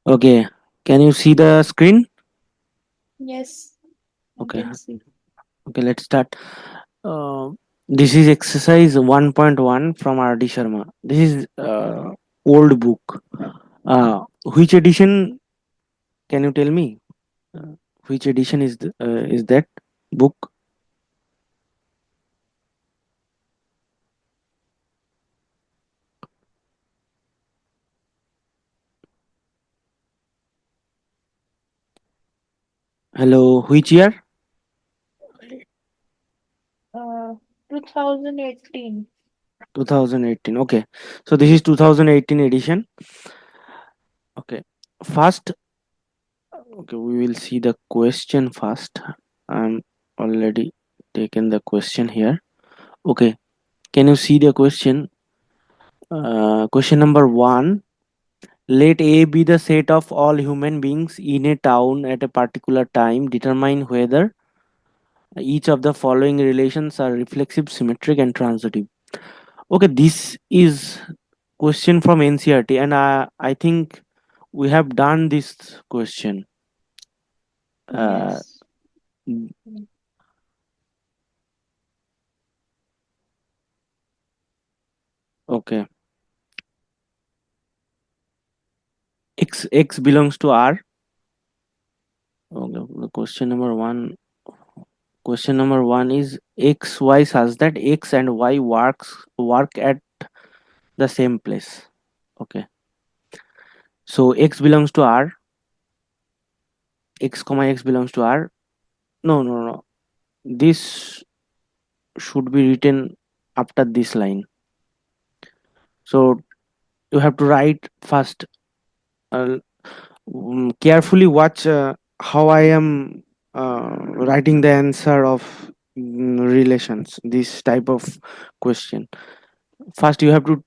Okay, can you see the screen? Yes, I Okay, can see. okay, let's start. Uh, this is exercise 1.1 from R D Sharma. This is old book. Which edition? Can you tell me? Uh, which edition is that book? Hello, which year? Uh, 2018. 2018. Okay, so this is 2018 edition. Okay, first, okay, we will see the question first. I'm already taken the question here. Okay, can you see the question? Question number one. Let A be the set of all human beings in a town at a particular time. Determine whether each of the following relations are reflexive, symmetric, and transitive. Okay, this is question from NCERT, and I think we have done this question. Uh, Yes. okay, x belongs to R. Okay, the question number one. Question number one is x y such that x and y work at the same place. Okay, so x belongs to R. X comma x belongs to R. No, no, no. This should be written after this line. So you have to write first. Uh, Carefully watch how I am writing the answer of relations. This type of question. First, you have to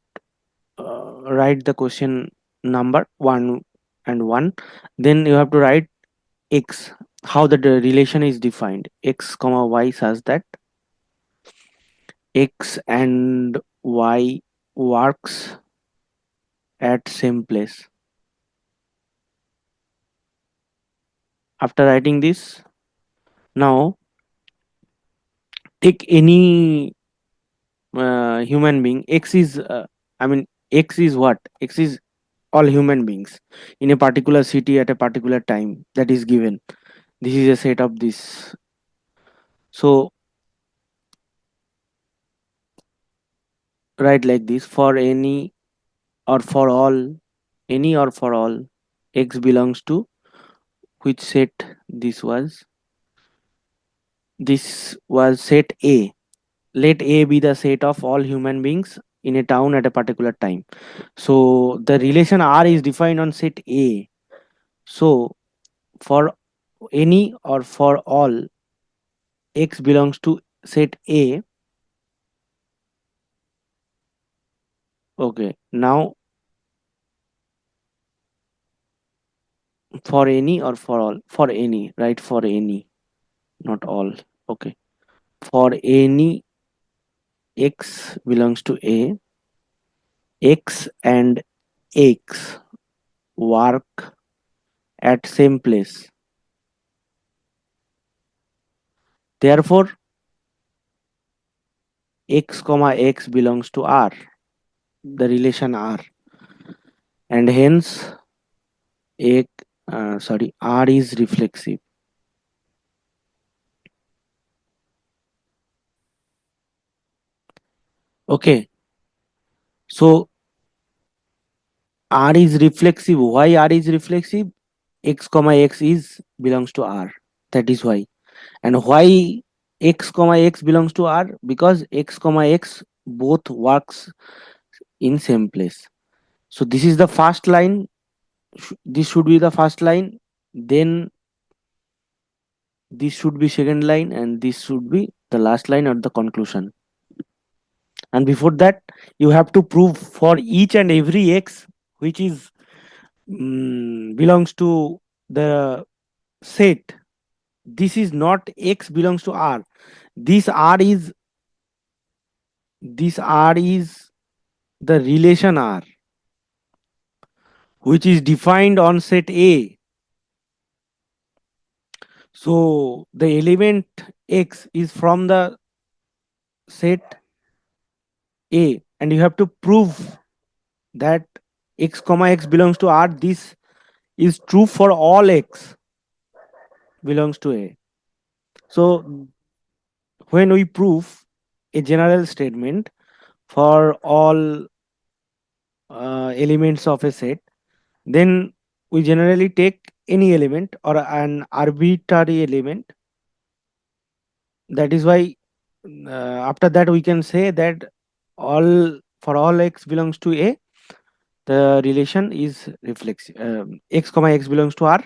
write the question number one and one. Then you have to write x. How the relation is defined. X comma y such that x and y works at same place. After writing this, now take any human being. X is I mean x is what? X is all human beings in a particular city at a particular time that is given. This is a set of this. So write like this: for any or for all, any or for all, x belongs to which set? This was set A. Let A be the set of all human beings in a town at a particular time. So the relation R is defined on set A. So for any or for all x belongs to set A. Okay, now for any or for all, for any, right? For any, not all. Okay, for any x belongs to A, x and x work at same place. Therefore, x comma x belongs to R, the relation R, and hence x, R is reflexive. Okay, so R is reflexive. Why R is reflexive? X comma x is belongs to R. That is why. And why x comma x belongs to R? Because x comma x both works in same place. So this is the first line. This should be the first line. Then this should be second line, and this should be the last line or the conclusion. And before that, you have to prove for each and every x which is belongs to the set. This is not x belongs to R. This R is this R is the relation R. which is defined on set A. So the element X is from the set A, and you have to prove that X comma X belongs to R. This is true for all X belongs to A. So when we prove a general statement for all elements of a set, then we generally take any element or an arbitrary element. That is why after that we can say that all for all X belongs to A, the relation is reflexive. X comma X belongs to R,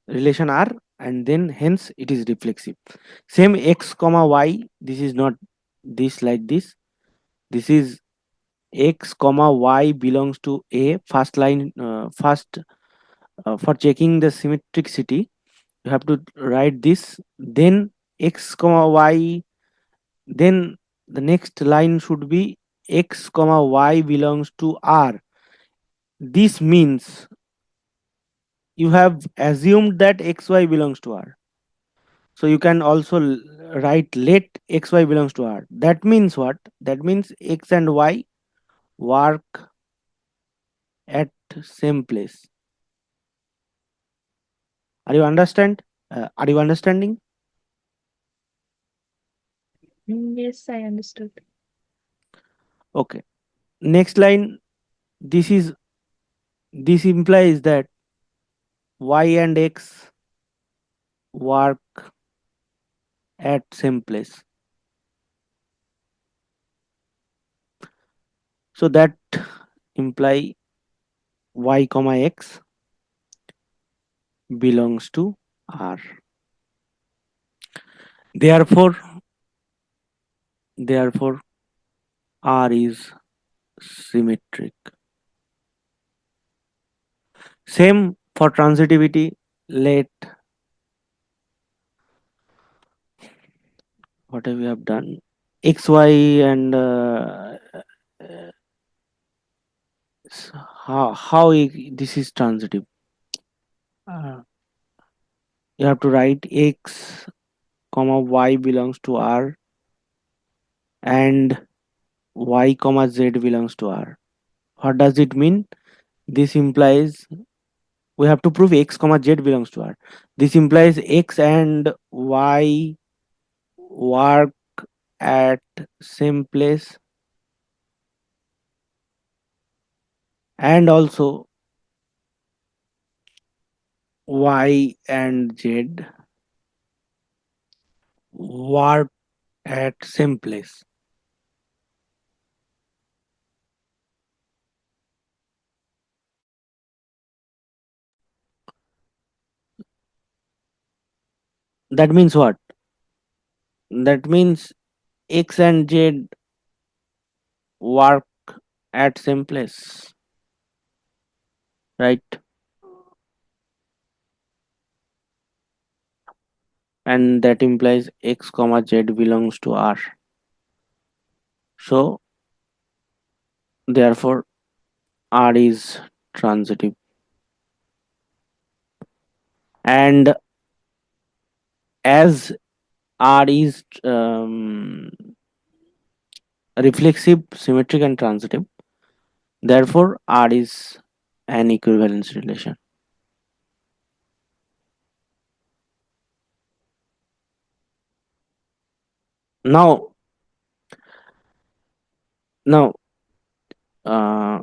relation R, and then hence it is reflexive. Same X comma Y, this is not this like this. This is X comma Y belongs to A. First line, first for checking the symmetricity, you have to write this. Then X comma Y. Then the next line should be X comma Y belongs to R. This means you have assumed that XY belongs to R. So you can also write let XY belongs to R. That means what? That means X and Y work at same place. Are you understand? Are you understanding? Yes, I understood. Okay. Next line. This is this implies that Y and X work at same place. So that imply Y comma X belongs to R. Therefore, therefore R is symmetric. Same for transitivity. Let what we have done X Y and this is transitive. Uh, you have to write X comma Y belongs to R and Y comma Z belongs to R. What does it mean? This implies we have to prove X comma Z belongs to R. This implies X and Y work at same place, and also Y and Z work at same place. That means what? That means X and Z work at same place, right? And that implies X comma Z belongs to R. So therefore R is transitive. And as R is reflexive, symmetric, and transitive, therefore R is an equivalence relation. Now, now, uh,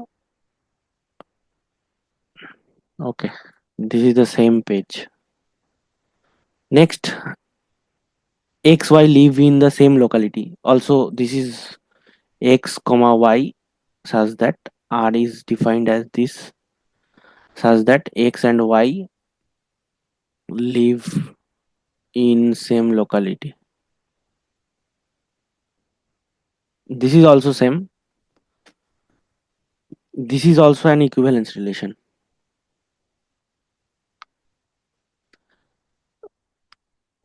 okay, this is the same page. Next, X, Y live in the same locality. Also, this is X comma Y such that R is defined as this, such that X and Y live in same locality. This is also same. This is also an equivalence relation.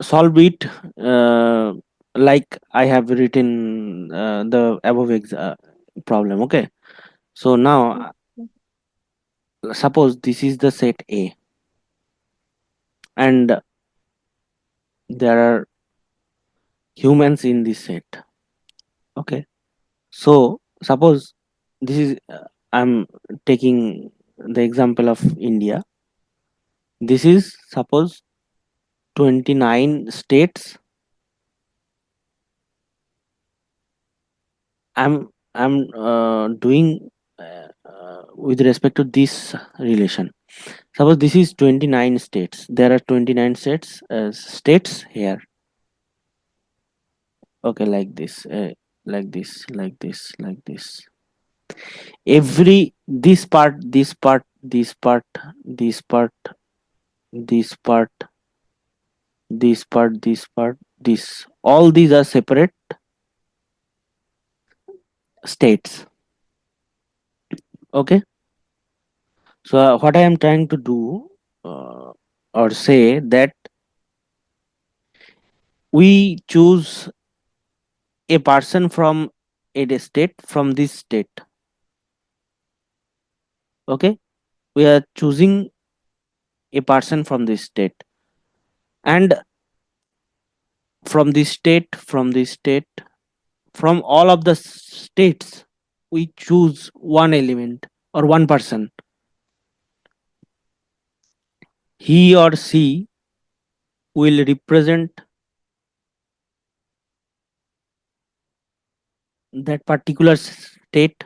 Solve it like I have written the above problem. Okay. So now Okay. Suppose this is the set A, and there are humans in this set. Okay, so suppose this is I'm taking the example of India. This is suppose 29 states. I'm doing with respect to this relation. Suppose this is 29 states. There are 29 states here. Okay, like this, like this, like this, like this. Every this part, this part, this part, this part, this part, this part, this part, this. All these are separate states. Okay. So what I am trying to do, or say that we choose a person from a state, from this state. Okay, we are choosing a person from this state, and from this state, from all of the states, we choose one element or one person. He or she will represent that particular state,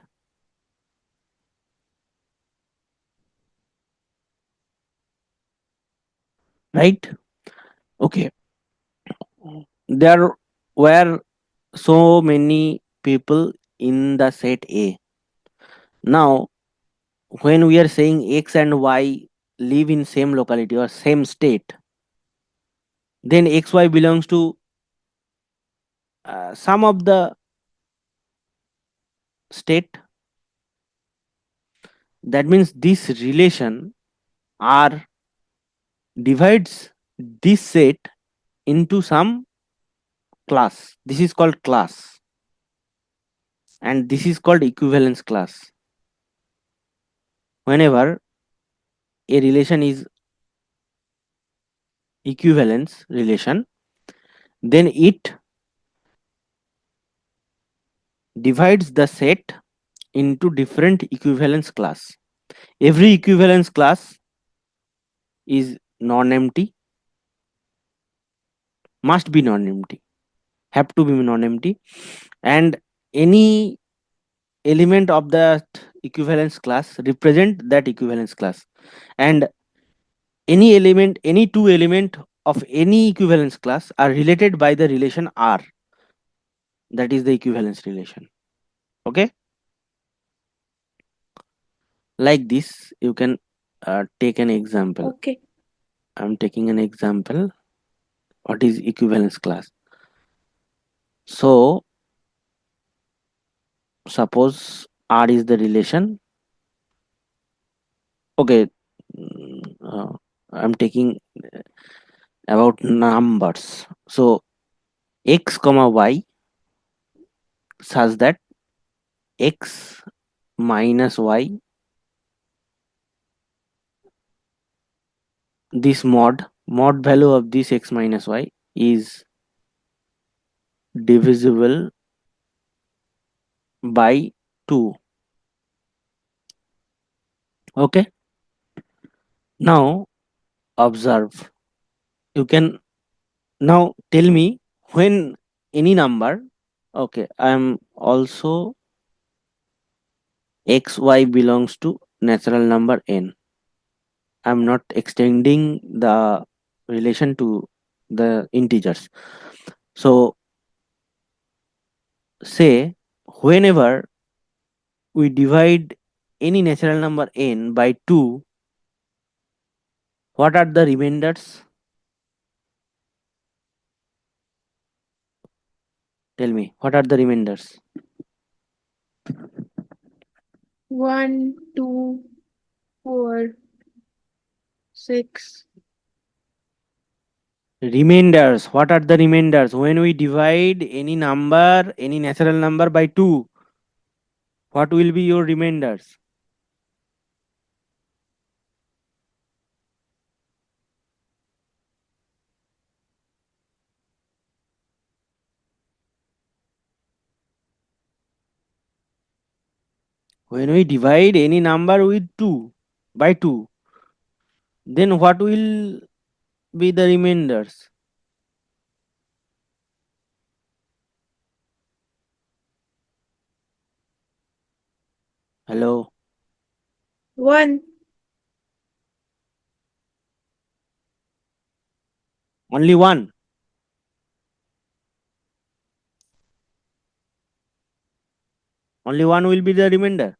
right? Okay, there were so many people in the set A. Now, when we are saying X and Y live in same locality or same state, then XY belongs to some of the state. That means this relation R divides this set into some class. This is called class, and this is called equivalence class. Whenever a relation is equivalence relation, then it divides the set into different equivalence class. Every equivalence class is non-empty, must be non-empty, have to be non-empty, and any element of that equivalence class represent that equivalence class, and any two element of any equivalence class are related by the relation R, that is the equivalence relation. Okay, like this you can take an example. Okay. I'm taking an example. What is equivalence class? So suppose R is the relation. Okay, I'm taking about numbers. So x comma y, such that x minus y, this mod value of this x minus y is divisible by 2. Okay, now observe. You can now tell me when any number. Okay, I am also xy belongs to natural number n. I'm not extending the relation to the integers. So say whenever we divide any natural number n by 2, what are the remainders? Tell me, what are the remainders? 1, 2, 4, 6. Remainders. What are the remainders? When we divide any number, any natural number by 2, what will be your remainders? When we divide any number with 2 by 2, then what will be the remainders? Hello? One. Only one. Only one will be the remainder.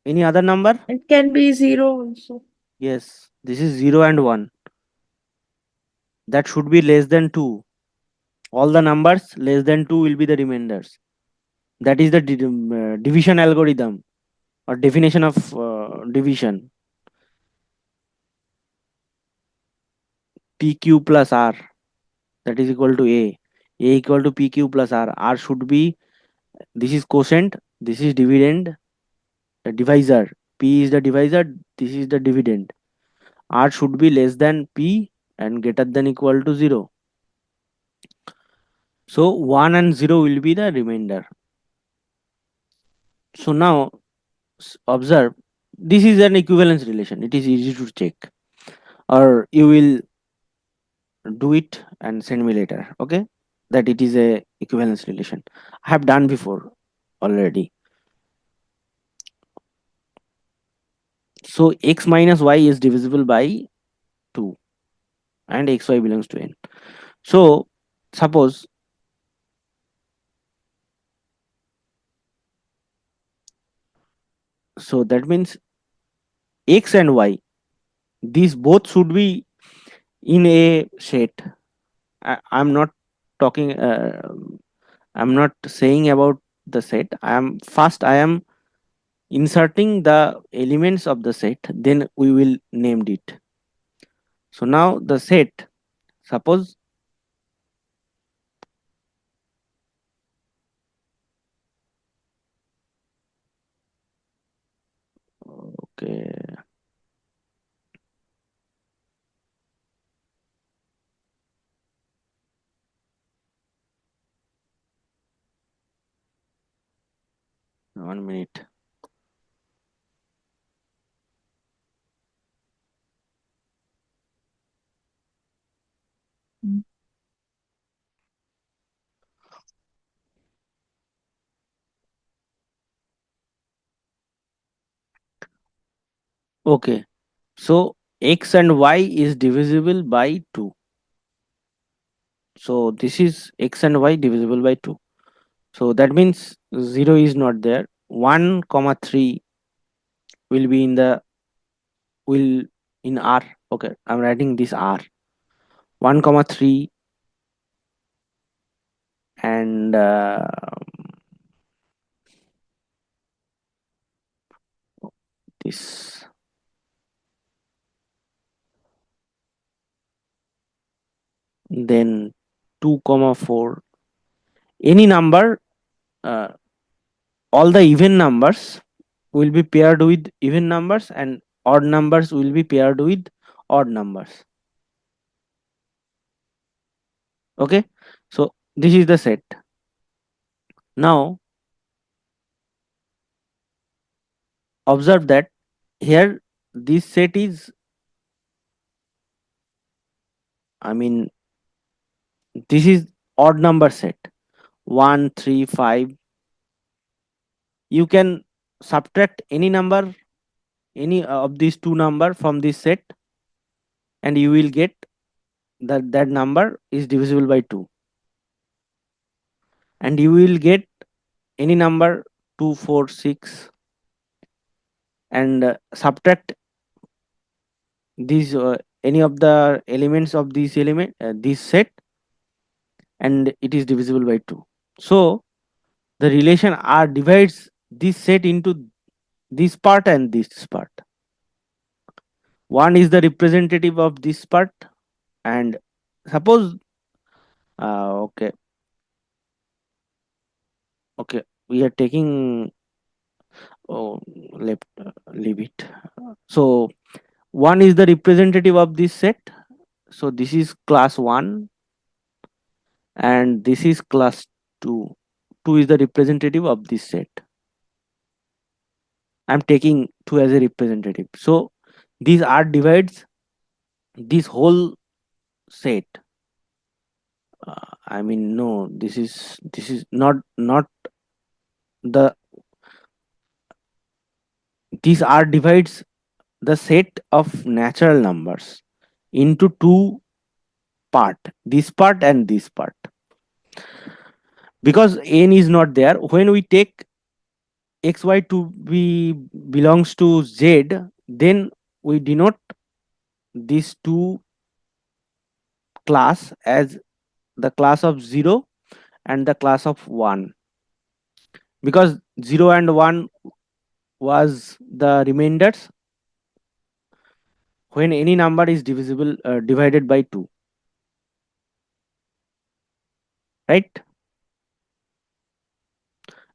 Any other number? It can be zero also. Yes, this is 0 and 1. That should be less than 2. All the numbers less than 2 will be the remainders. That is the division algorithm or definition of division. PQ plus R, that is equal to A. A equal to PQ plus R. R should be, this is quotient, this is dividend, divisor. P is the divisor, this is the dividend. R should be less than P and greater than equal to 0. So 1 and 0 will be the remainder. So now observe, this is an equivalence relation. It is easy to check, or you will do it and send me later. Okay, that it is a equivalence relation. I have done before already. So x minus y is divisible by 2 and xy belongs to n. So suppose, so that means x and y, these both should be in a set. I'm not talking, I'm not saying about the set. I am inserting the elements of the set, then we will name it. So now the set, suppose, okay, 1 minute. Okay, so x and y is divisible by 2. So this is x and y divisible by 2. So that means 0 is not there. 1 comma 3 will be in the, will in R. Okay, I'm writing this R. 1 comma 3 and this, then 2 comma 4. Any number, uh, all the even numbers will be paired with even numbers and odd numbers will be paired with odd numbers. Okay, so this is the set. Now observe that here this set is, I mean, this is odd number set, 1 3 5. You can subtract any number, any of these two number from this set, and you will get that that number is divisible by 2, and you will get any number 2 4 6, and subtract these any of the elements of this element, this set, and it is divisible by 2. So the relation R divides this set into this part and this part. One is the representative of this part, and suppose, okay, okay, we are taking, oh, left, leave it. So one is the representative of this set, So this is class 1 and this is class 2. 2 is the representative of this set. I'm taking 2 as a representative. So these R divides this whole set. I mean, no, this is not the these R divides the set of natural numbers into two part, this part and this part. Because n is not there, when we take xy to be belongs to z, then we denote these two class as the class of 0 and the class of 1, because 0 and 1 was the remainders when any number is divisible divided by 2, right?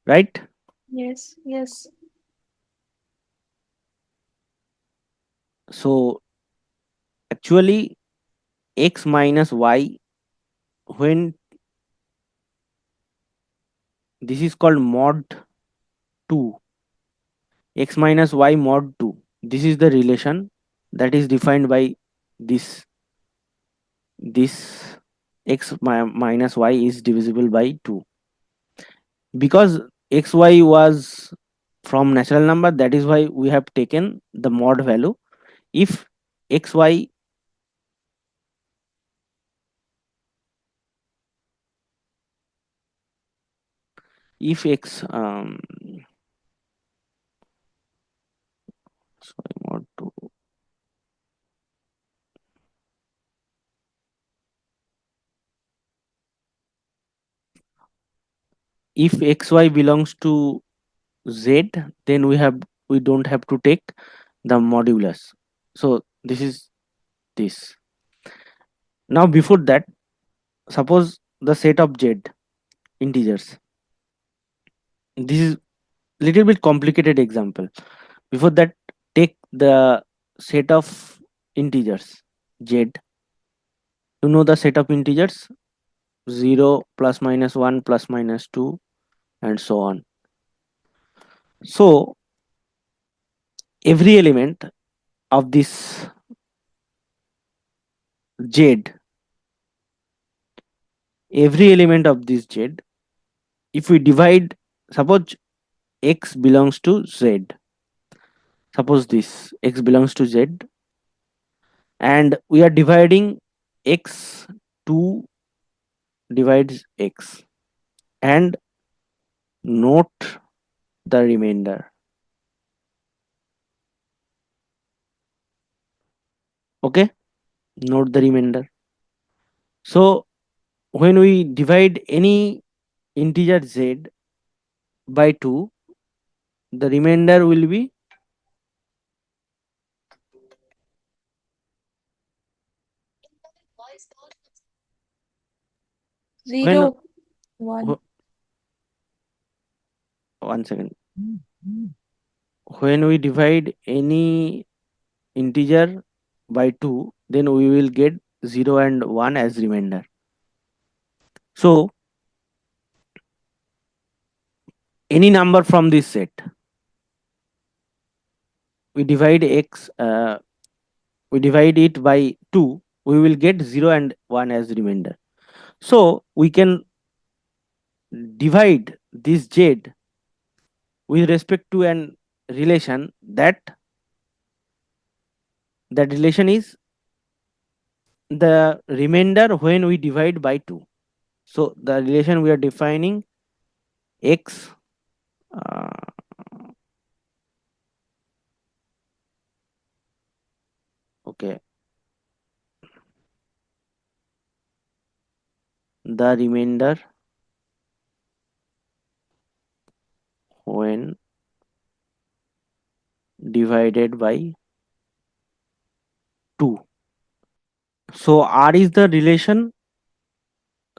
Right. Yes, yes. So actually x minus y, when this is called mod 2, x minus y mod 2, this is the relation that is defined by this minus y is divisible by 2, because xy was from natural number, that is why we have taken the mod value. If xy, if x sorry, mod 2, if xy belongs to z, then we don't have to take the modulus. So this is this. Now before that, suppose the set of z integers. This is little bit complicated example. Before that, take the set of integers z. You know the set of integers 0 plus minus 1 plus minus 2 and so on. So every element of this z, every element of this z, if we divide, suppose x belongs to z, suppose this x belongs to z, and we are dividing x, 2 divides x, and note the remainder. Okay, note the remainder. So when we divide any integer z by 2, the remainder will be, 0, when 1. 1 second, when we divide any integer by 2, then we will get 0 and 1 as remainder. So any number from this set, we divide x, we divide it by 2, we will get 0 and 1 as remainder. So we can divide this z with respect to an relation, that relation is the remainder when we divide by 2. So the relation we are defining, x, uh, okay, the remainder when divided by 2. So R is the relation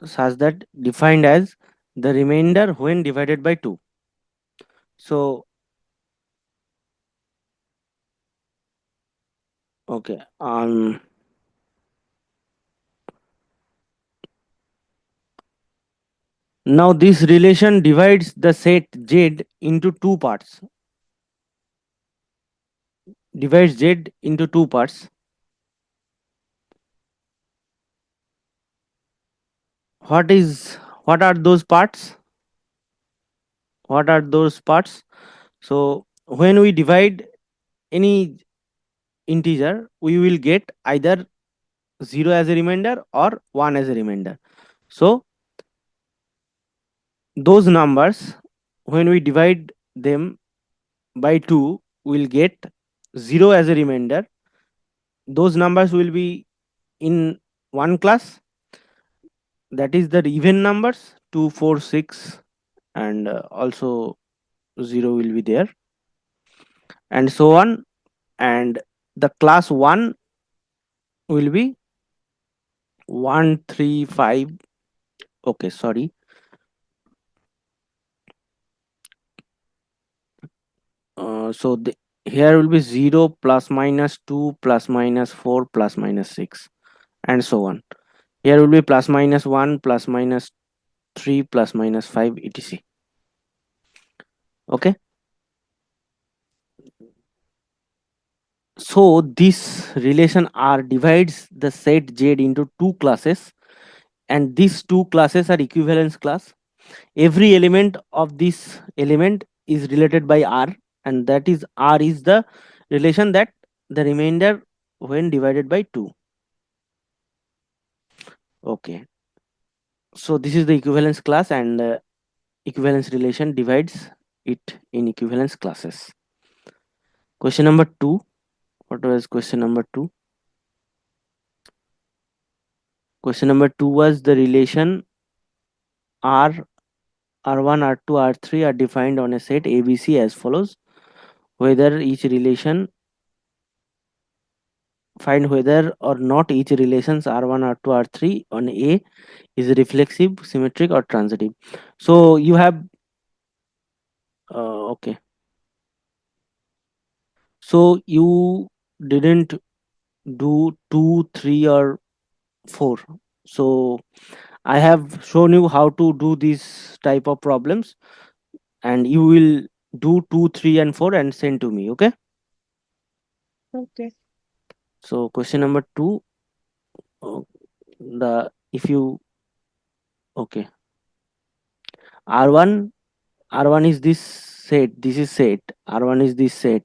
such that defined as the remainder when divided by 2. So okay, Now this relation divides the set Z into two parts. Divides Z into two parts. What is what are those parts? What are those parts? So when we divide any integer, we will get either 0 as a remainder or 1 as a remainder. So those numbers, when we divide them by 2, we'll get 0 as a remainder. Those numbers will be in one class, that is the even numbers 2, 4, 6, and also 0 will be there, and so on. And the class 1 will be 1, 3, 5. Okay, sorry. Here will be 0 plus minus 2 plus minus 4 plus minus 6, and so on. Here will be plus minus 1 plus minus 3 plus minus 5, etc. Okay. So this relation R divides the set Z into two classes, and these two classes are equivalence class. Every element of this element is related by R, and that is R is the relation that the remainder when divided by 2. Okay. So this is the equivalence class, and equivalence relation divides it in equivalence classes. Question number 2. What was question number 2? Question number 2 was the relation R, R1, R2, R3 are defined on a set ABC as follows. Whether each relation, find whether or not each relations R1, R2, R3 on A is reflexive, symmetric, or transitive. So you have, okay. So you didn't do 2, 3, or 4. So I have shown you how to do these type of problems, and you will do 2, 3, and 4 and send to me. Okay. Okay. So question number 2, uh, the if you, okay, R1, R1 is this set, this is set, R1 is this set.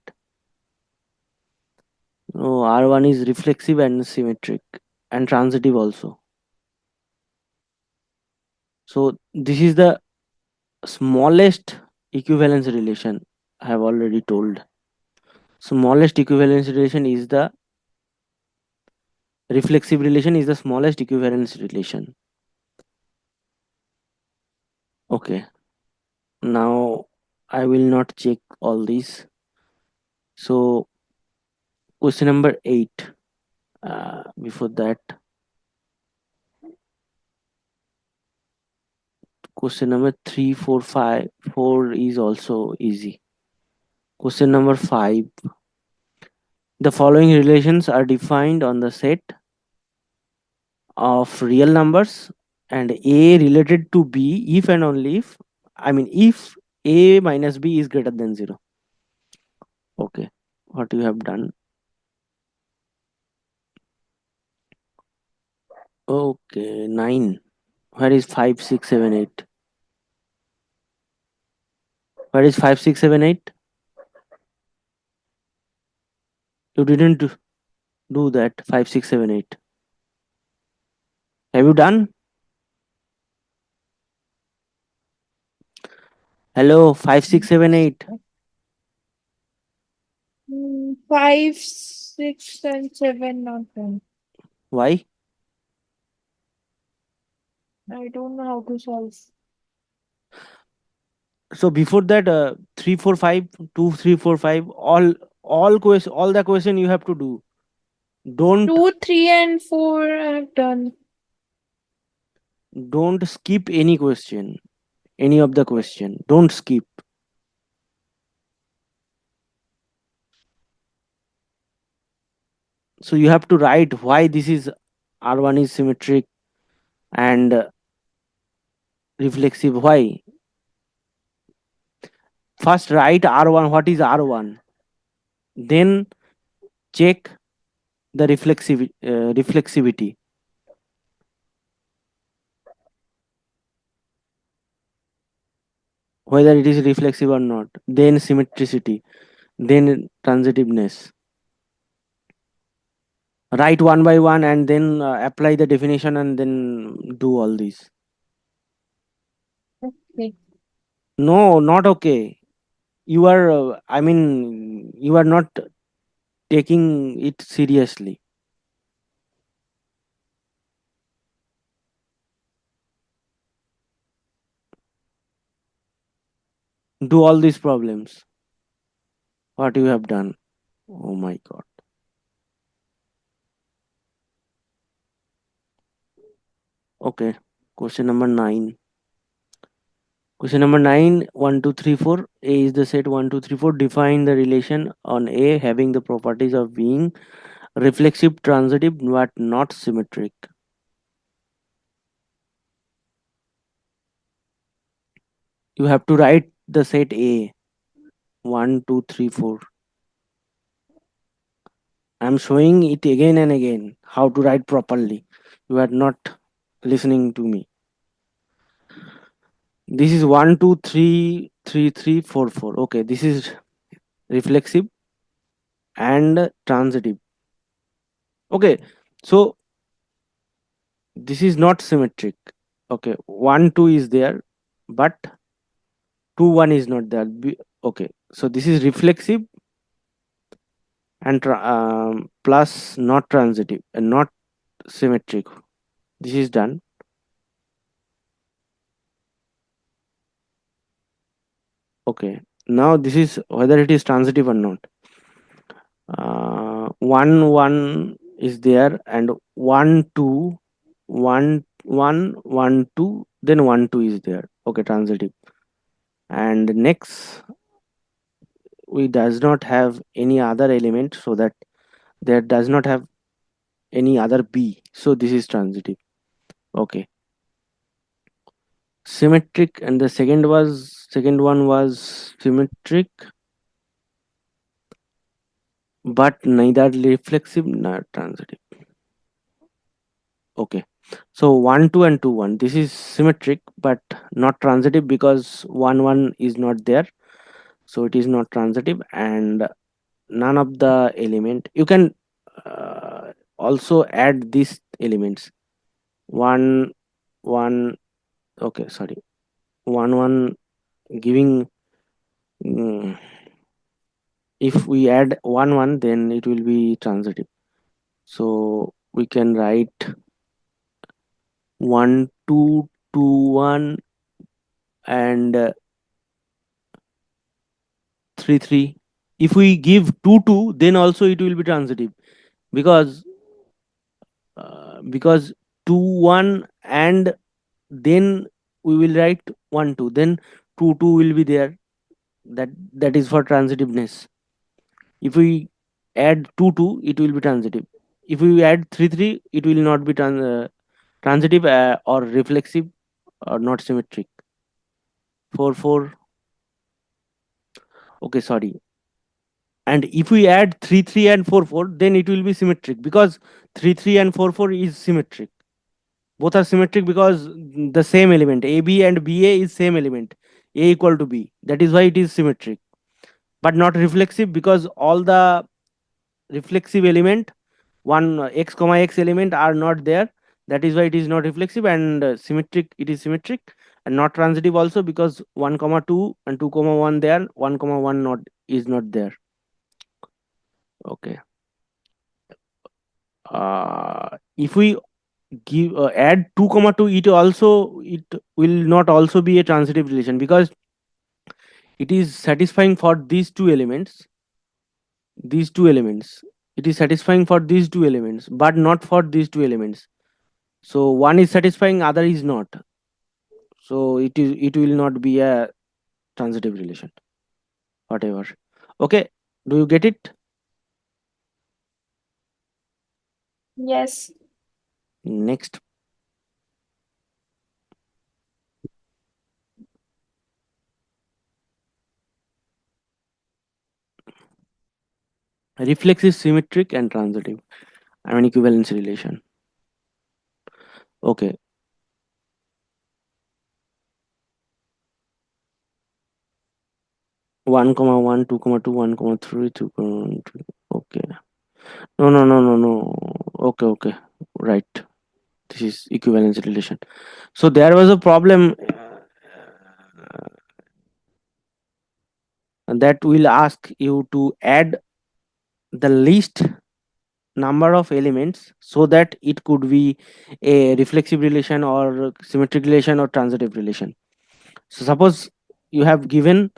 No, R1 is reflexive and symmetric and transitive also. So this is the smallest equivalence relation. I have already told. Smallest equivalence relation is the reflexive relation, is the smallest equivalence relation. Okay. Now I will not check all these. So question number 8. Before that, question number 3, 4, 5. 4 is also easy. Question number 5. The following relations are defined on the set of real numbers and A related to B if and only if, I mean, if A minus B is greater than 0. Okay. What you have done? Okay. 9. Where is 5, 6, 7, 8? Where is 5, 6, 7, 8? You didn't do that. 5, 6, 7, 8. Have you done? Hello, 5, 6, 7, 8. 5, 6, and 7 not done. Why? I don't know how to solve. So before that, 3, 4, 5, 2, 3, 4, 5, all the question you have to do. Don't 2, 3, and 4 I have done. don't skip any question, any of the question. Don't skip. So you have to write why this is R1 is symmetric and reflexive. Why? First write R1, what is R1, then check the reflexivity, whether it is reflexive or not, then symmetricity, then transitiveness. Write one by one and then apply the definition and then do all these. Okay. No, not okay. You are, I mean, you are not taking it seriously. Do all these problems. What you have done. Oh my god. Okay. Question number 9. Question number 9, 1, 2, 3, 4. A is the set 1, 2, 3, 4. Define the relation on A having the properties of being reflexive, transitive, but not symmetric. You have to write the set A 1, 2, 3, 4. I'm showing it again and again how to write properly. You are not listening to me. This is 1, 2, 3, 3, 3, 4, 4. Okay, this is reflexive and transitive. Okay, so this is not symmetric. Okay, 1, 2 is there, but 2, 1 is not there. Okay, so this is reflexive and plus not transitive and not symmetric. This is done. Okay, now this is whether it is transitive or not. 1, 1 is there, and 1, 2, 1, 1, 1, 2, then 1, 2 is there. Okay, transitive. And next, we does not have any other element, so that there does not have any other b, so this is transitive. Okay, symmetric, and the second one was symmetric but neither reflexive nor transitive. Okay, so 1, 2 and 2, 1, this is symmetric but not transitive because 1, 1 is not there, so it is not transitive. And none of the element you can also add these elements. 1, 1, okay, sorry, 1, 1 giving, mm, if we add 1, 1, then it will be transitive. So we can write 1, 2, 2, 1, and 3, 3. If we give 2, 2, then also it will be transitive because 2, 1, and then we will write 1, 2, then 2, 2 will be there. That is for transitiveness. If we add 2, 2, it will be transitive. If we add 3, 3, it will not be transitive or reflexive or not symmetric. 4, 4. Okay, sorry. And if we add 3, 3 and 4, 4, then it will be symmetric because 3, 3 and 4, 4 is symmetric. Both are symmetric because the same element AB and BA is same element, A equal to B. That is why it is symmetric, but not reflexive because all the reflexive element, one x comma x element are not there. That is why it is not reflexive. And symmetric, it is symmetric and not transitive also because 1 comma 2 and 2 comma 1 there, 1 comma 1 not is not there. Okay, if we give add 2 comma 2, it will not also be a transitive relation because it is satisfying for these two elements. It is satisfying for these two elements but not for these two elements. So one is satisfying, other is not, so it will not be a transitive relation, whatever. Okay, do you get it? Yes. Next. reflexive, symmetric, and transitive. I mean equivalence relation. Okay, 1 comma 1, 2 comma 2, 1 comma 3, 2 comma 2. Okay. No, no, no, no, no. Okay, okay. Right. This is equivalence relation. So there was a problem that will ask you to add the least number of elements so that it could be a reflexive relation or symmetric relation or transitive relation. So suppose you have given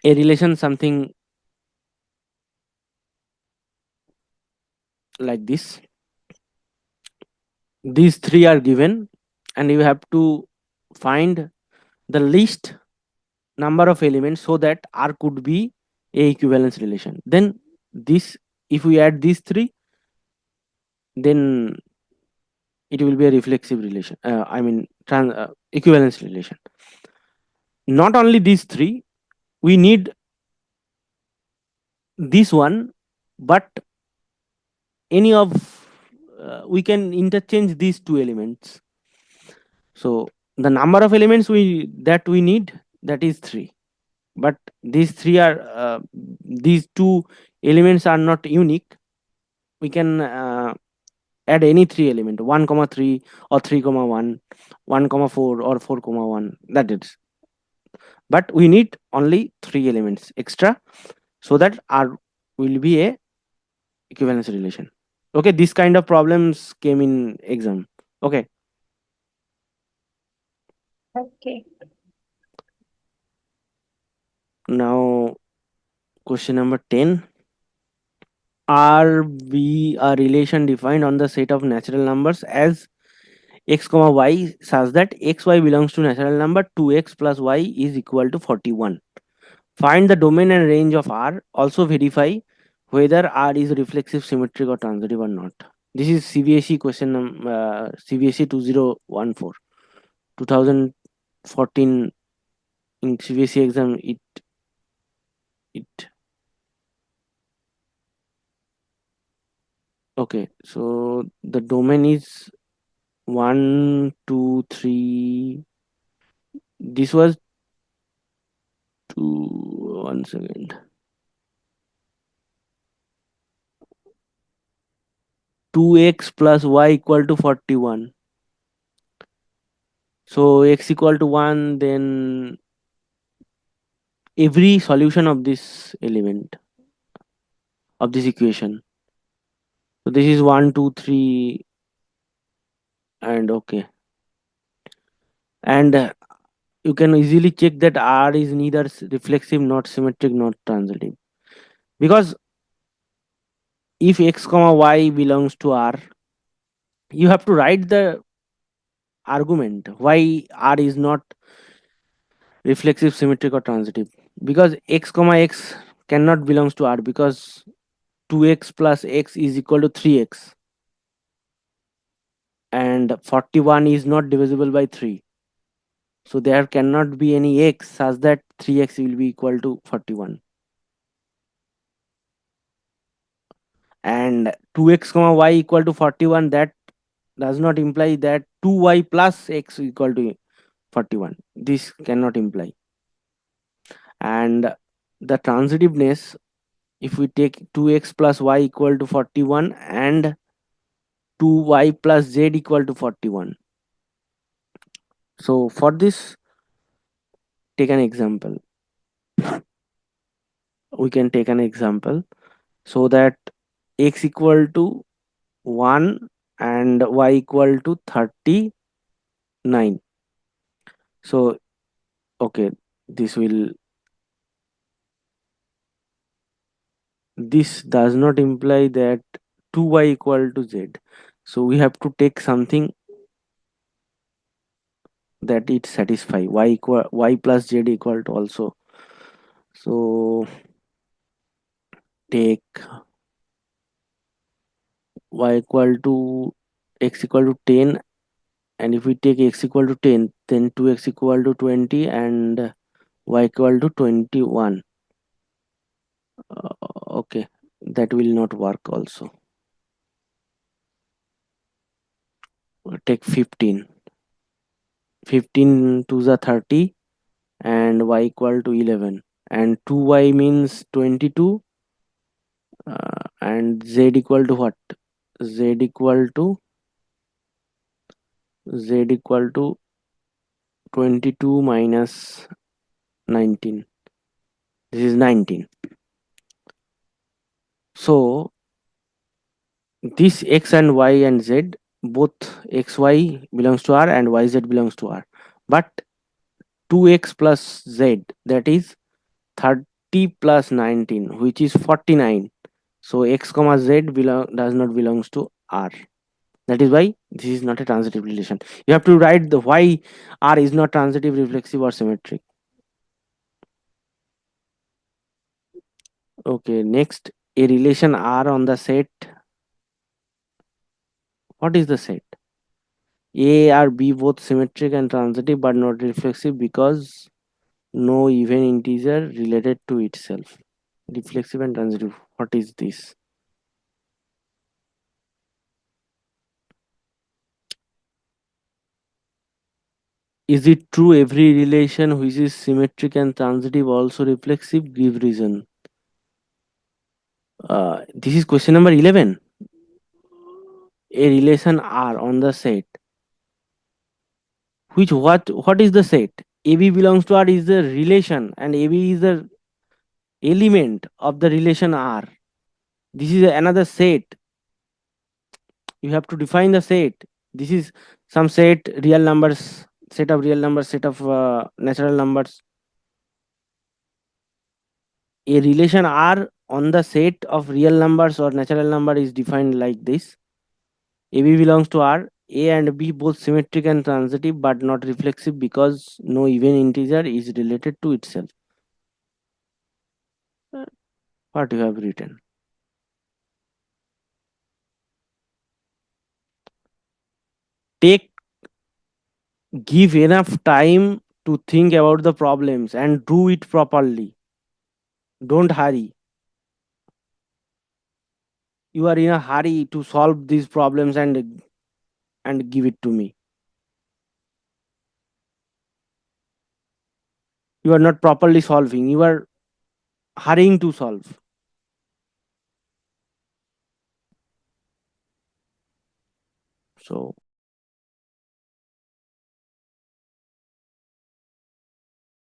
a relation something like this. These three are given, and you have to find the least number of elements so that R could be a equivalence relation. Then this, if we add these three, then it will be a reflexive relation. I mean equivalence relation. Not only these three, we need this one, but any of we can interchange these two elements. So the number of elements we need, that is three, but these three are these two elements are not unique. We can add any three element, 1 comma 3 or 3 comma 1, 1 comma 4 or 4 comma 1, that is. But we need only three elements extra so that R will be a equivalence relation. Okay, this kind of problems came in exam. Okay, Okay. now question number 10. Are we a relation defined on the set of natural numbers as x comma y such that xy belongs to natural number 2x plus y is equal to 41? Find the domain and range of R. Also verify whether R is reflexive, symmetric, or transitive or not. This is CBSE question CBSE 2014. 2014 in CBSE exam it okay. So the domain is 1, 2, 3. This was 2. 1 second. 2x plus y equal to 41. So x equal to 1, then every solution of this element of this equation. So this is 1, 2, 3, and okay. And you can easily check that R is neither reflexive, not symmetric, not transitive. Because if x comma y belongs to R, you have to write the argument why R is not reflexive, symmetric, or transitive. Because x comma x cannot belongs to R, because 2x plus x is equal to 3x, and 41 is not divisible by 3. So there cannot be any x such that 3x will be equal to 41. And 2x comma y equal to 41, that does not imply that 2y plus x equal to 41. This cannot imply. And the transitiveness, if we take 2x plus y equal to 41 and 2y plus z equal to 41. So for this, take an example. We can take an example so that x equal to 1 and y equal to 39. So okay, this will this does not imply that 2y equal to z. So we have to take something that it satisfy y plus z equal to also. So take y equal to x equal to 10, and if we take x equal to 10, then 2x equal to 20 and y equal to 21. Okay, that will not work also. Take 15. 15 to the 30 and y equal to 11. And 2y means 22, and z equal to what? Z equal to z equal to 22 minus 19. This is 19. So this x and y and z, both xy belongs to R and yz belongs to R. But 2x plus z, that is 30 plus 19, which is 49. So x comma z does not belongs to R. That is why this is not a transitive relation. You have to write the why R is not transitive, reflexive, or symmetric. Okay, next, a relation R on the set. What is the set? A or B both symmetric and transitive but not reflexive because no even integer related to itself. Reflexive and transitive. What is this? Is it true every relation which is symmetric and transitive also reflexive? Give reason. This is question number 11. A relation R on the set. What is the set? AB belongs to R is the relation and AB is the element of the relation R. This is another set. You have to define the set. This is some set, real numbers, set of real numbers, set of natural numbers. A relation R on the set of real numbers or natural number is defined like this. AB belongs to R. A and B both symmetric and transitive but not reflexive because no even integer is related to itself. Uh, What you have written? Take Give enough time to think about the problems and do it properly. Don't hurry. You are in a hurry to solve these problems and give it to me. You are not properly solving. You are hurrying to solve. So